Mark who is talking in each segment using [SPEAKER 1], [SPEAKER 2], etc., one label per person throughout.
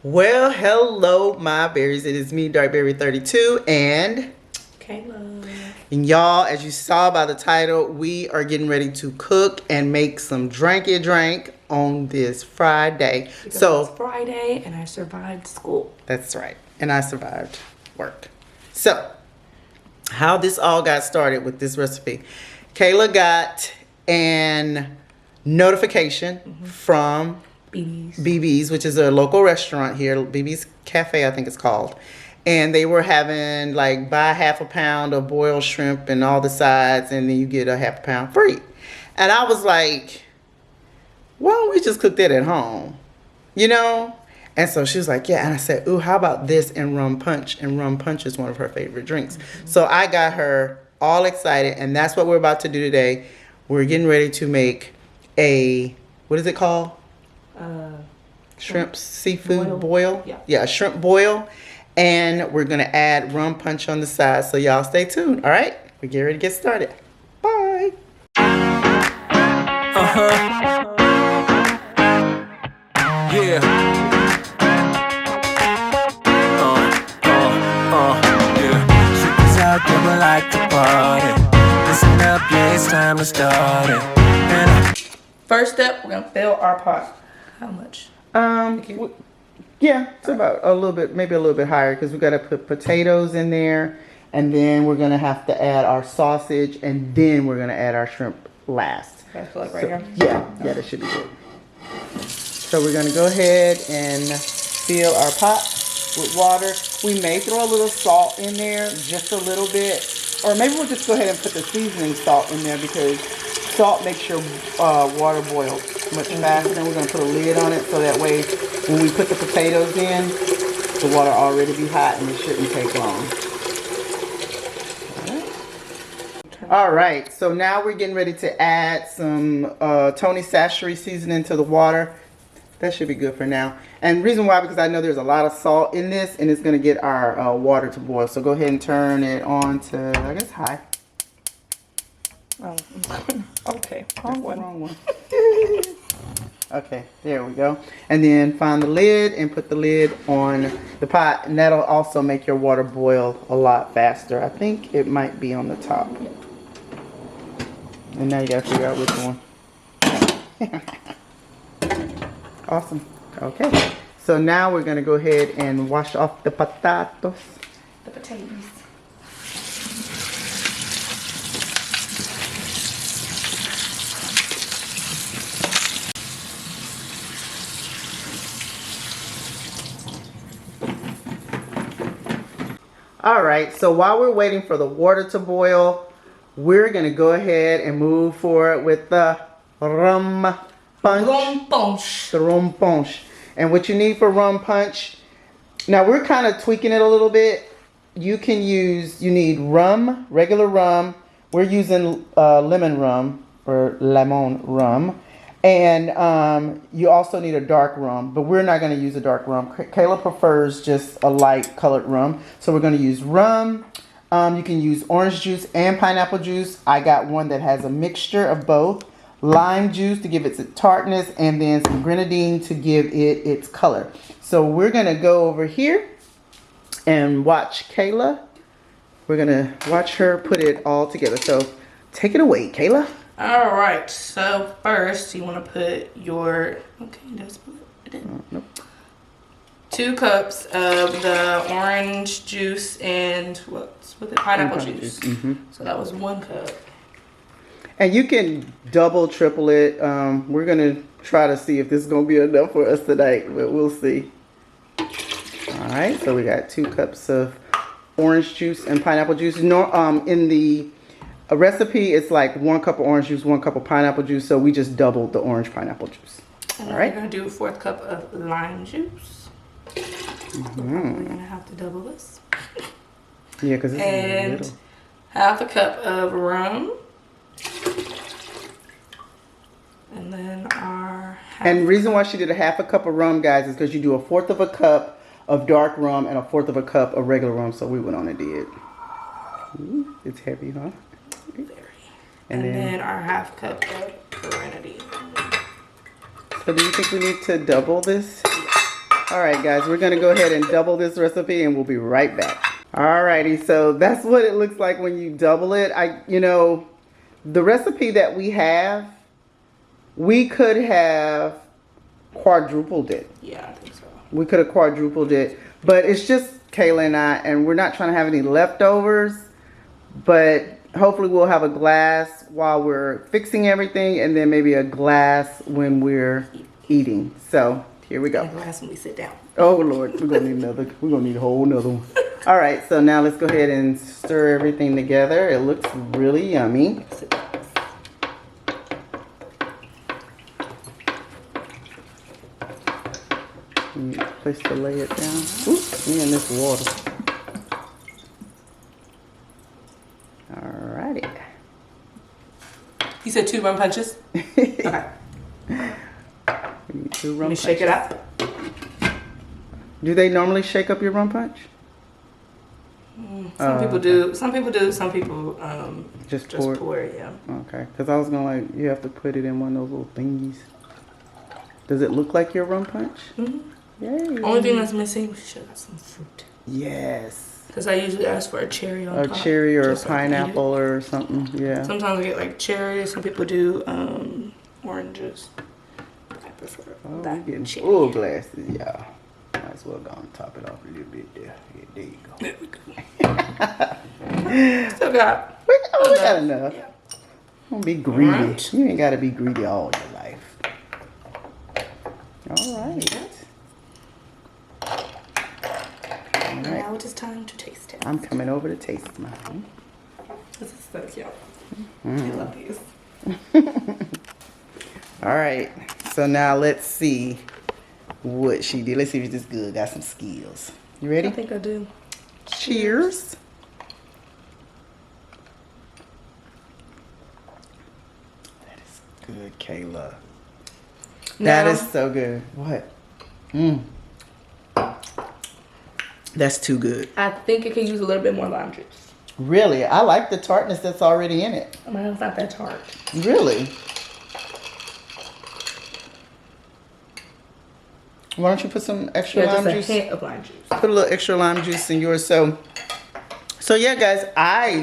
[SPEAKER 1] Well, hello, my berries. It is me, Darkberry32, and
[SPEAKER 2] Kayla.
[SPEAKER 1] y'all, as you saw by the title, we are getting ready to cook and make some drank on this Friday.
[SPEAKER 2] Because it's Friday and I survived school.
[SPEAKER 1] That's right, and I survived work. So, how this all got started with this recipe? Kayla got an notification from BB's, which is a local restaurant here, BB's Cafe, I think it's called. And they were having like buy half a pound of boiled shrimp and all the sides, and then you get a half a pound free. And I was like, why don't we just cook that at home? You know? And so she was like, yeah. And I said, ooh, how about this and rum punch? And rum punch is one of her favorite drinks. So I got her all excited, and that's what we're about to do today. We're getting ready to make a, what is it called? Shrimp seafood boil. Yeah, a shrimp boil. And we're going to add rum punch on the side. So y'all stay tuned. All right? We get ready to get started. Bye.
[SPEAKER 3] Yeah. Yeah. Shit is out there, we like to party. Listen up, yeah, it's time to start it. And
[SPEAKER 2] First up, we're gonna fill our pot. How much?
[SPEAKER 1] Yeah, it's about a little bit, maybe a little bit higher, because we got to put potatoes in there, and then we're gonna have to add our sausage, and then we're gonna add our shrimp last.
[SPEAKER 2] I feel like right here.
[SPEAKER 1] Yeah, that should be good. So we're gonna go ahead and fill our pot with water. We may throw a little salt in there, just a little bit, or maybe we'll just go ahead and put the seasoning salt in there, because salt makes your water boil much faster. Then we're gonna put a lid on it, so that way when we put the potatoes in, the water already be hot and it shouldn't take long. All right, so now we're getting ready to add some Tony Chachere's seasoning to the water. That should be good for now. And reason why, because I know there's a lot of salt in this, and it's going to get our water to boil. So go ahead and turn it on to, I guess, high.
[SPEAKER 2] Oh, okay. Wrong one.
[SPEAKER 1] Okay, there we go. And then find the lid and put the lid on the pot, and that'll also make your water boil a lot faster. I think it might be on the top. And now you gotta figure out which one. Awesome. Okay. So now we're gonna go ahead and wash off the potatoes.
[SPEAKER 2] The potatoes.
[SPEAKER 1] All right, so while we're waiting for the water to boil, we're gonna go ahead and move forward with the rum punch.
[SPEAKER 2] Rum punch.
[SPEAKER 1] The rum punch. And what you need for rum punch, now we're kind of tweaking it a little bit. You need rum, regular rum. We're using lemon rum or lemon rum. And you also need a dark rum, but we're not going to use a dark rum. Kayla prefers just a light colored rum. So we're going to use rum. You can use orange juice and pineapple juice. I got one that has a mixture of both. Lime juice to give it its tartness, and then some grenadine to give it its color. So we're going to go over here and watch Kayla. We're going to watch her put it all together. So take it away, Kayla.
[SPEAKER 2] All right. So first, you want to put your. Okay, that's it.
[SPEAKER 1] Nope.
[SPEAKER 2] 2 cups of the orange juice and what's with it? Pineapple juice. So that was 1 cup.
[SPEAKER 1] And you can double, triple it. We're going to try to see if this is going to be enough for us tonight, but we'll see. All right, so we got 2 cups of orange juice and pineapple juice. In the recipe, it's like 1 cup of orange juice, 1 cup of pineapple juice, so we just doubled the orange pineapple juice.
[SPEAKER 2] And
[SPEAKER 1] all right.
[SPEAKER 2] We're going to do a 4th cup of lime juice. We're going to have to double this.
[SPEAKER 1] Yeah, because it's
[SPEAKER 2] and
[SPEAKER 1] little.
[SPEAKER 2] 1/2 cup of rum. And then our
[SPEAKER 1] And the reason why she did a 1/2 cup of rum, guys, is because you do a 1/4 cup of dark rum and a 1/4 cup of regular rum. So we went on and did. Ooh, it's heavy, huh?
[SPEAKER 2] very.
[SPEAKER 1] And
[SPEAKER 2] then our 1/2 cup of grenadine.
[SPEAKER 1] So do you think we need to double this? All right, guys, we're gonna go ahead and double this recipe and we'll be right back. Alrighty, so that's what it looks like when you double it. The recipe that we have, we could have quadrupled it.
[SPEAKER 2] Yeah, I think so.
[SPEAKER 1] We could have quadrupled it, but it's just Kayla and I, and we're not trying to have any leftovers, but hopefully we'll have a glass while we're fixing everything, and then maybe a glass when we're eating. So here we go.
[SPEAKER 2] And last when we sit down.
[SPEAKER 1] Oh Lord, we're gonna need another. We're gonna need a whole another one. All right, so now let's go ahead and stir everything together. It looks really yummy.
[SPEAKER 2] Sit down.
[SPEAKER 1] Place to lay it down. Oops, me and this water. Alrighty.
[SPEAKER 2] You said 2 rum punches? Okay.
[SPEAKER 1] Two
[SPEAKER 2] Let
[SPEAKER 1] rum
[SPEAKER 2] me shake it
[SPEAKER 1] punches.
[SPEAKER 2] up.
[SPEAKER 1] Do they normally shake up your rum punch?
[SPEAKER 2] Some people do. Some people do. Some people
[SPEAKER 1] Just
[SPEAKER 2] just
[SPEAKER 1] pour it?
[SPEAKER 2] pour it. Yeah.
[SPEAKER 1] Okay, because I was gonna you have to put it in one of those little thingies. Does it look like your rum punch? Yay.
[SPEAKER 2] Only thing that's missing, we should have some fruit.
[SPEAKER 1] Yes.
[SPEAKER 2] Because I usually ask for a cherry on
[SPEAKER 1] A
[SPEAKER 2] top.
[SPEAKER 1] cherry or a
[SPEAKER 2] just so I can eat it.
[SPEAKER 1] pineapple or something. Yeah.
[SPEAKER 2] Sometimes I get like cherries. Some people do oranges. I prefer
[SPEAKER 1] Oh, we're
[SPEAKER 2] that
[SPEAKER 1] getting
[SPEAKER 2] cherry.
[SPEAKER 1] full glasses, y'all. Might as well go and top it off a little bit there. Yeah, there you go.
[SPEAKER 2] There we go. Still got.
[SPEAKER 1] We got enough.
[SPEAKER 2] Yeah.
[SPEAKER 1] Don't be greedy.
[SPEAKER 2] Right.
[SPEAKER 1] You ain't gotta be greedy all your life. All right. All right.
[SPEAKER 2] Now it is time to taste it.
[SPEAKER 1] I'm coming over to taste mine.
[SPEAKER 2] This is so cute. I love these.
[SPEAKER 1] All right. So now let's see what she did. Let's see if this good. Got some skills. You
[SPEAKER 2] I
[SPEAKER 1] ready?
[SPEAKER 2] think I do.
[SPEAKER 1] Cheers. That is good, Kayla. That
[SPEAKER 2] Now-
[SPEAKER 1] is so good. What? That's too good.
[SPEAKER 2] I think it could use a little bit more lime juice.
[SPEAKER 1] Really? I like the tartness that's already in it.
[SPEAKER 2] I mean, it's not that tart.
[SPEAKER 1] Really? Why don't you put some extra
[SPEAKER 2] Yeah,
[SPEAKER 1] lime
[SPEAKER 2] just a
[SPEAKER 1] juice?
[SPEAKER 2] hint of lime juice.
[SPEAKER 1] Put a little extra lime juice in yours. So yeah, guys,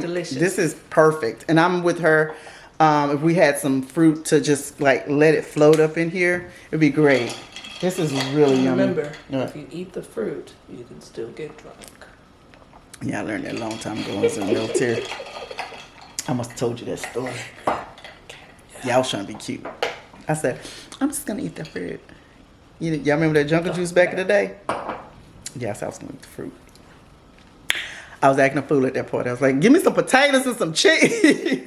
[SPEAKER 2] Delicious.
[SPEAKER 1] this is perfect. And I'm with her. If we had some fruit to just like let it float up in here, it'd be great. This is really yummy.
[SPEAKER 2] Remember,
[SPEAKER 1] Yeah.
[SPEAKER 2] if you eat the fruit, you can still get drunk.
[SPEAKER 1] Yeah, I learned that a long time ago when I was in the military. I must have told you that story. Yeah, I was trying to be cute. I said, I'm just gonna eat the fruit. Y'all remember that Jungle Juice back in the day? Yes, I was gonna eat the fruit. I was acting a fool at that point. I was like, give me some potatoes and some cheese.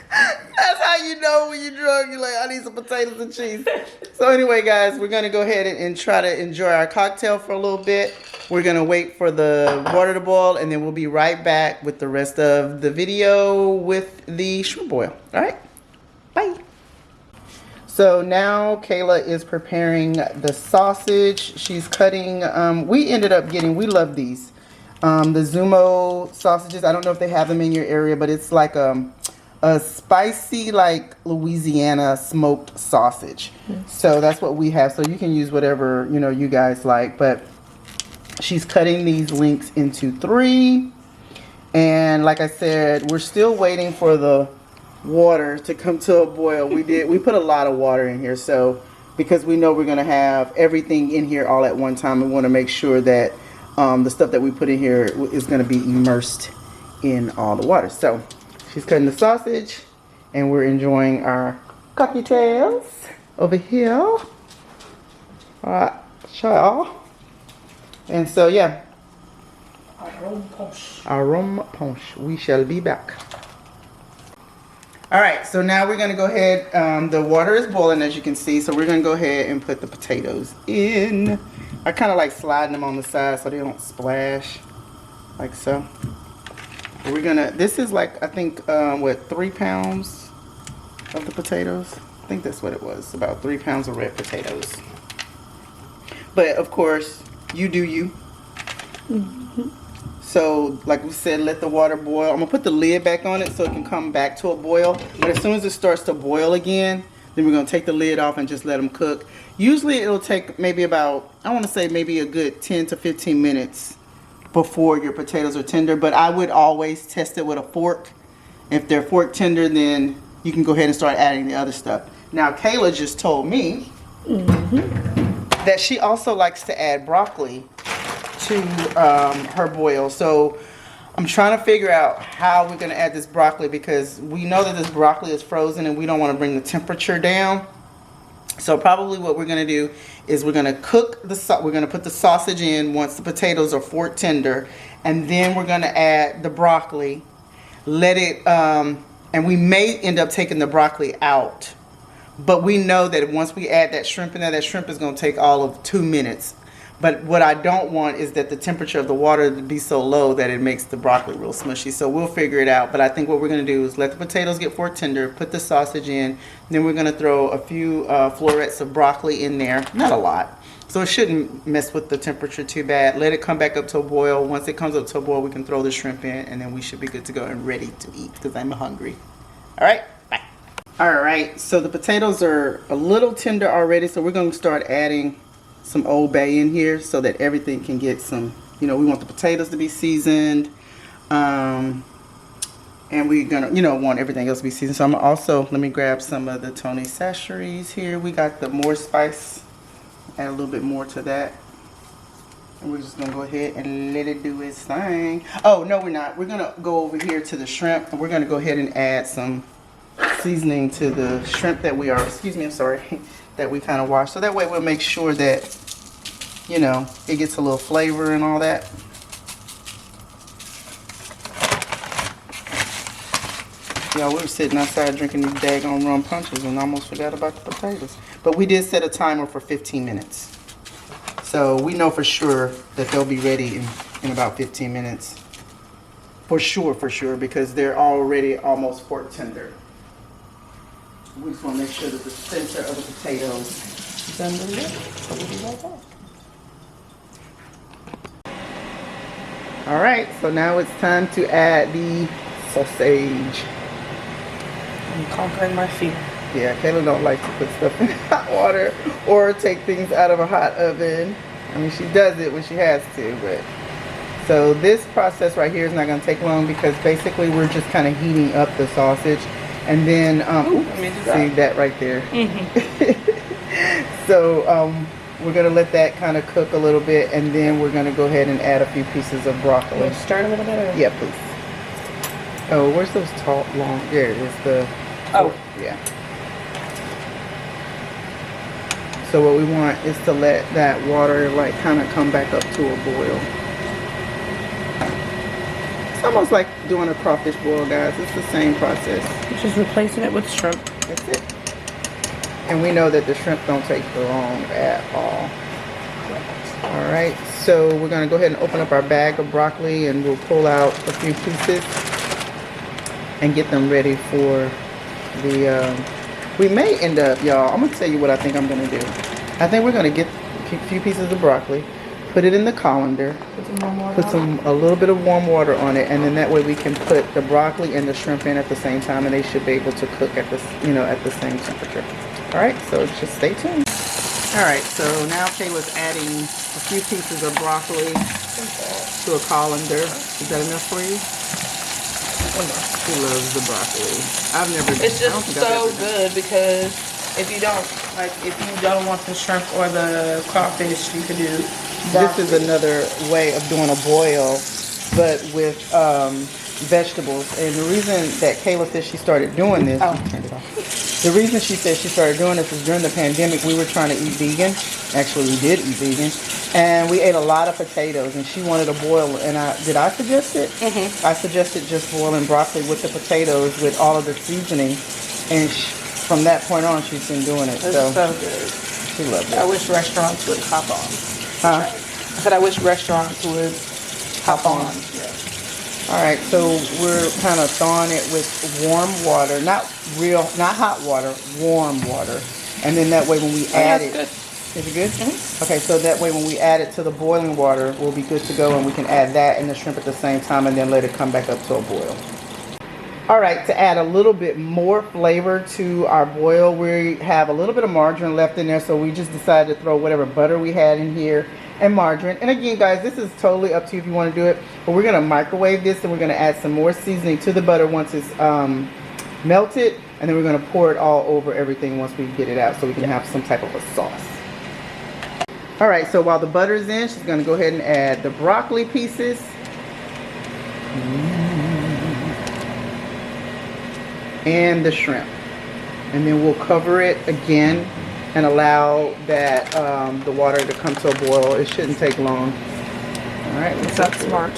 [SPEAKER 1] That's how you know when you're drunk. You're like, I need some potatoes and cheese. So anyway, guys, we're gonna go ahead and try to enjoy our cocktail for a little bit. We're gonna wait for the water to boil, and then we'll be right back with the rest of the video with the shrimp boil. All right, bye. So now Kayla is preparing the sausage. She's cutting, we ended up getting, we love these. The Zumo sausages. I don't know if they have them in your area, but it's like a spicy, like Louisiana smoked sausage. So that's what we have. So you can use whatever, you guys like. But she's cutting these links into 3. And like I said, we're still waiting for the water to come to a boil. We put a lot of water in here, so because we know we're going to have everything in here all at one time, we want to make sure that the stuff that we put in here is going to be immersed in all the water. So she's cutting the sausage, and we're enjoying our cocktails over here. All right, y'all. And so yeah, aroma punch. We shall be back. All right, so now we're gonna go ahead. The water is boiling, as you can see. So we're gonna go ahead and put the potatoes in. I kind of like sliding them on the side so they don't splash, like so. We're gonna. This is like, I think 3 pounds of the potatoes. I think that's what it was. About 3 pounds of red potatoes. But of course, you do you. So, like we said, let the water boil. I'm going to put the lid back on it so it can come back to a boil. But as soon as it starts to boil again, Then we're gonna take the lid off and just let them cook. Usually it'll take maybe about, I want to say maybe a good 10 to 15 minutes before your potatoes are tender, but I would always test it with a fork. If they're fork tender, then you can go ahead and start adding the other stuff. Now Kayla just told me that she also likes to add broccoli to her boil. So I'm trying to figure out how we're gonna add this broccoli, because we know that this broccoli is frozen and we don't want to bring the temperature down. So probably what we're gonna do is we're gonna cook we're gonna put the sausage in once the potatoes are fork tender, and then we're gonna add the broccoli. Let it and we may end up taking the broccoli out, but we know that once we add that shrimp in there, that shrimp is gonna take all of 2 minutes. But what I don't want is that the temperature of the water to be so low that it makes the broccoli real smushy. So we'll figure it out. But I think what we're going to do is let the potatoes get fork tender, put the sausage in. Then we're going to throw a few florets of broccoli in there. Not a lot. So it shouldn't mess with the temperature too bad. Let it come back up to a boil. Once it comes up to a boil, we can throw the shrimp in. And then we should be good to go and ready to eat, because I'm hungry. All right? Bye. All right. So the potatoes are a little tender already. So we're going to start adding some Old Bay in here so that everything can get some, we want the potatoes to be seasoned, and we're gonna, want everything else to be seasoned. So I'm also, let me grab some of the Tony Chachere's here. We got the more spice, add a little bit more to that, and we're just gonna go ahead and let it do its thing. Oh no, we're not. We're gonna go over here to the shrimp, and we're gonna go ahead and add some seasoning to the shrimp that we are, that we kind of wash. So that way we'll make sure that, it gets a little flavor and all that. Y'all, we were sitting outside drinking these daggone rum punches and almost forgot about the potatoes. But we did set a timer for 15 minutes. So we know for sure that they'll be ready in about 15 minutes. For sure, because they're already almost fork tender. We just want to make sure that the center of the potatoes is done really well. So we'll be right back. All right, so now it's time to add the sausage.
[SPEAKER 2] I'm conquering my fear.
[SPEAKER 1] Yeah, Kayla don't like to put stuff in hot water or take things out of a hot oven. I mean, she does it when she has to, but. So this process right here is not going to take long, because basically we're just kind of heating up the sausage. And then, see that right there. So we're going to let that kind of cook a little bit, and then we're going to go ahead and add a few pieces of broccoli.
[SPEAKER 2] Stir a little bit? Or?
[SPEAKER 1] Yeah, please. Oh, where's those tall, long? There it is. Yeah. So what we want is to let that water kind of come back up to a boil. It's almost like doing a crawfish boil, guys. It's the same process.
[SPEAKER 2] You're just replacing it with shrimp.
[SPEAKER 1] That's it. And we know that the shrimp don't take long at all. All right, so we're gonna go ahead and open up our bag of broccoli, and we'll pull out a few pieces and get them ready for the, we may end up, y'all, I'm gonna tell you what I think I'm gonna do. I think we're gonna get a few pieces of broccoli, put it in the colander, put a little bit of warm water on it, and then that way we can put the broccoli and the shrimp in at the same time, and they should be able to cook at the, at the same temperature. All right, so just stay tuned. All right, so now Kayla's adding a few pieces of broccoli to a colander. Is that enough for you? She loves the broccoli. I've never.
[SPEAKER 2] It's just so good, because if you don't want the shrimp or the crawfish, you could do broccoli.
[SPEAKER 1] This is another way of doing a boil, but with vegetables. And the reason that Kayla said she started doing this. Oh, turn it off. The reason she said she started doing this is during the pandemic we were trying to eat vegan. Actually, we did eat vegan, and we ate a lot of potatoes. And she wanted a boil. And did I suggest it? Mm-hmm. I suggested just boiling broccoli with the potatoes with all of the seasoning, and from that point on, she's been doing it.
[SPEAKER 2] It's so good.
[SPEAKER 1] She loves it.
[SPEAKER 2] I wish restaurants would hop on.
[SPEAKER 1] Huh?
[SPEAKER 2] I said I wish restaurants would hop on. Yeah.
[SPEAKER 1] All right, so we're kind of thawing it with warm water, not hot water, warm water. And then that way when we add it, is it good? Mm-hmm. Okay, so that way when we add it to the boiling water, we'll be good to go, and we can add that and the shrimp at the same time, and then let it come back up to a boil. All right, to add a little bit more flavor to our boil, we have a little bit of margarine left in there, so we just decided to throw whatever butter we had in here and margarine. And again, guys, this is totally up to you if you want to do it, but we're going to microwave this and we're going to add some more seasoning to the butter once it's melted, and then we're going to pour it all over everything once we get it out so we can have some type of a sauce. All right, so while the butter is in, she's going to go ahead and add the broccoli pieces. And the shrimp. And then we'll cover it again and allow that the water to come to a boil. It shouldn't take long. All right,
[SPEAKER 2] That's smart.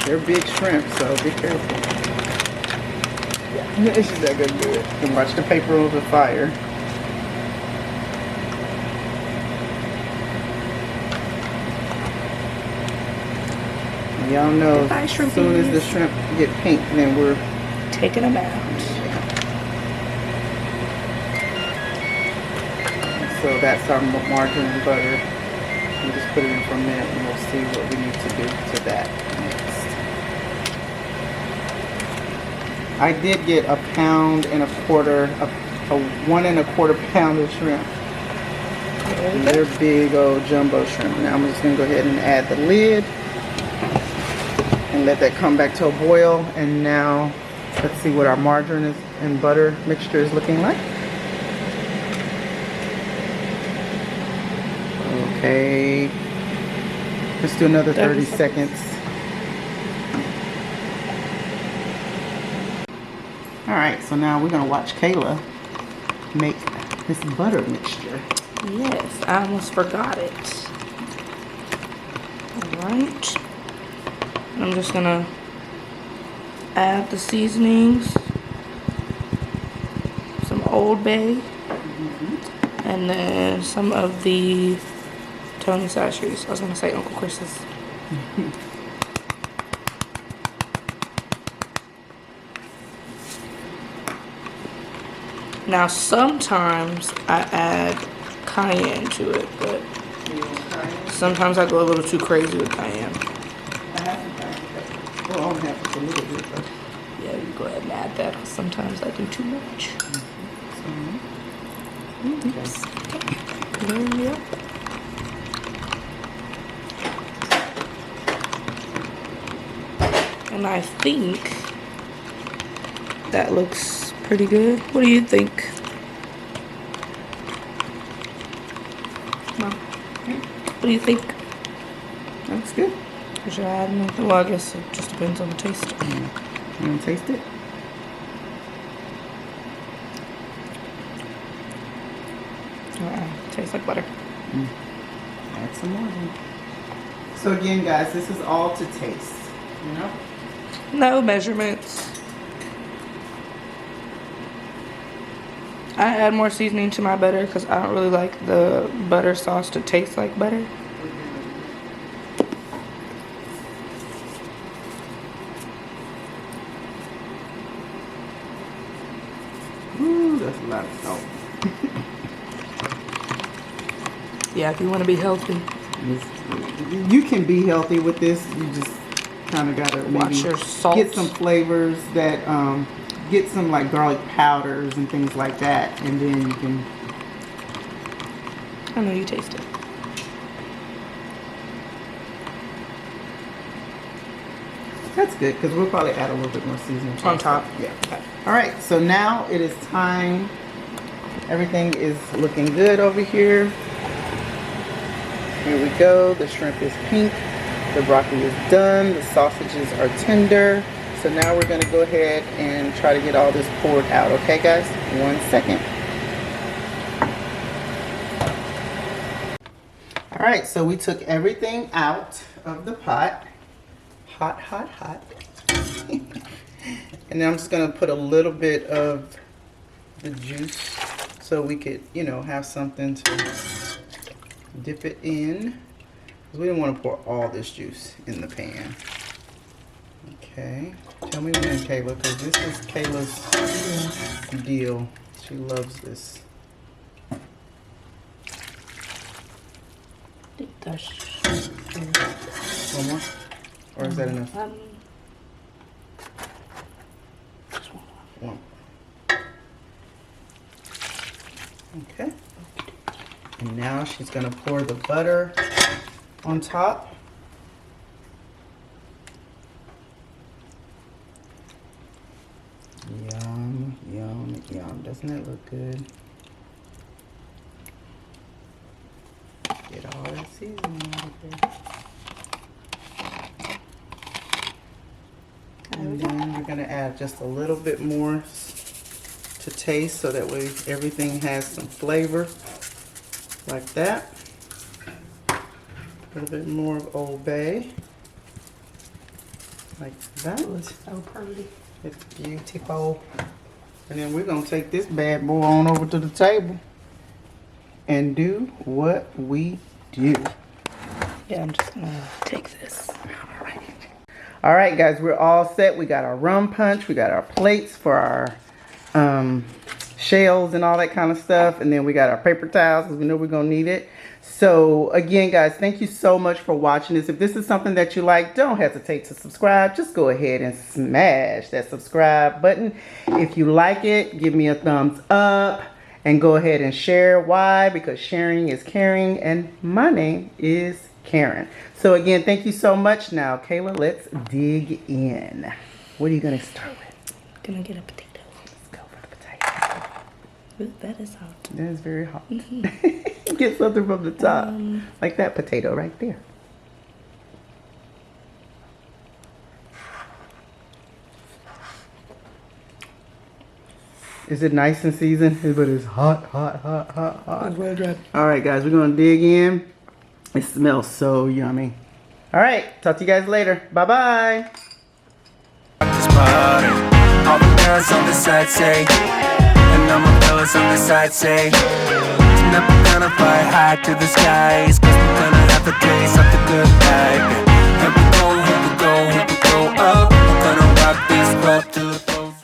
[SPEAKER 1] They're big shrimp, so be careful. Yeah, she's not gonna do it. And watch the paper over the fire. Y'all know,
[SPEAKER 2] Goodbye,
[SPEAKER 1] as soon as the shrimp get pink, then we're
[SPEAKER 2] Taking them out.
[SPEAKER 1] so that's our margarine and butter. We'll just put it in for a minute and we'll see what we need to do to that next. I did get a 1.25 pounds, a 1.25 pound of shrimp. And they're big old jumbo shrimp. Now I'm just gonna go ahead and add the lid and let that come back to a boil. And now let's see what our margarine and butter mixture is looking like. Okay, let's do another 30 seconds. All right, so now we're gonna watch Kayla make this butter mixture.
[SPEAKER 2] Yes, I almost forgot it. Alright. I'm just gonna add the seasonings, some Old Bay, and then some of the Tony Chachere's. I was gonna say Uncle Chris's. Now sometimes I add cayenne to it, but sometimes I go a little too crazy with cayenne.
[SPEAKER 1] Well, I don't have just a little bit, but
[SPEAKER 2] Yeah, you go ahead and add that, 'cause sometimes I do too much. Oops. Yep. And I think that looks pretty good. What do you think? Mom, what do you think?
[SPEAKER 1] that's good.
[SPEAKER 2] Should I add anything? Well, I guess it just depends on the taste.
[SPEAKER 1] You wanna taste it?
[SPEAKER 2] Tastes like butter.
[SPEAKER 1] Add some more. So again, guys, this is all to taste, you know?
[SPEAKER 2] No measurements. I add more seasoning to my butter because I don't really like the butter sauce to taste like butter.
[SPEAKER 1] Ooh, that's a lot of salt.
[SPEAKER 2] Yeah, if you want to be healthy,
[SPEAKER 1] You can be healthy with this. You just kind of gotta maybe
[SPEAKER 2] watch your salt.
[SPEAKER 1] get some flavors that get some like garlic powders and things like that, and then you can.
[SPEAKER 2] I know you taste it.
[SPEAKER 1] That's good because we'll probably add a little bit more seasoning
[SPEAKER 2] On top.
[SPEAKER 1] Yeah. All right. So now it is time. Everything is looking good over here. Here we go. The shrimp is pink. The broccoli is done. The sausages are tender. So now we're going to go ahead and try to get all this poured out. Okay, guys? 1 second. All right. So we took everything out of the pot. Hot, hot, hot. And then I'm just going to put a little bit of the juice so we could, you know, have something to dip it in. We don't want to pour all this juice in the pan. Okay. Tell me when, Kayla, because this is Kayla's deal. She loves this.
[SPEAKER 2] I think that's
[SPEAKER 1] One more? Or is that enough? now she's gonna pour the butter on top. Yum, yum, yum. Doesn't it look good? Get all that seasoning out of there. And then we're gonna add just a little bit more to taste so that way everything has some flavor like that. A little bit more of Old Bay like that.
[SPEAKER 2] So pretty.
[SPEAKER 1] It's beautiful. And then we're gonna take this bad boy on over to the table and do what we do.
[SPEAKER 2] Yeah, I'm just gonna take this.
[SPEAKER 1] All right, guys, we're all set. We got our rum punch. We got our plates for our shells and all that kind of stuff. And then we got our paper towels because we know we're going to need it. So, again, guys, thank you so much for watching this. If this is something that you like, don't hesitate to subscribe. Just go ahead and smash that subscribe button. If you like it, give me a thumbs up. And go ahead and share. Why? Because sharing is caring. And my name is Karen. So again, thank you so much. Now, Kayla, let's dig in. What are you going to start with?
[SPEAKER 2] Gonna get a potato.
[SPEAKER 1] Let's go for the potato.
[SPEAKER 2] Ooh, that is hot.
[SPEAKER 1] That is very hot. Get something from the top. Like that potato right there. Is it nice and seasoned? But it's hot, hot, hot, hot, hot.
[SPEAKER 2] It's well dry.
[SPEAKER 1] All right, guys, we're going to dig in. It smells so yummy. All right, talk to you guys later. Bye-bye.
[SPEAKER 3] This party. All the girls on the side say, and all my fellas on the side say, tonight we're gonna fly high to the skies, 'cause we're gonna have a taste of the good life. Here we go, here we go, here we go up. We're gonna rock this club to the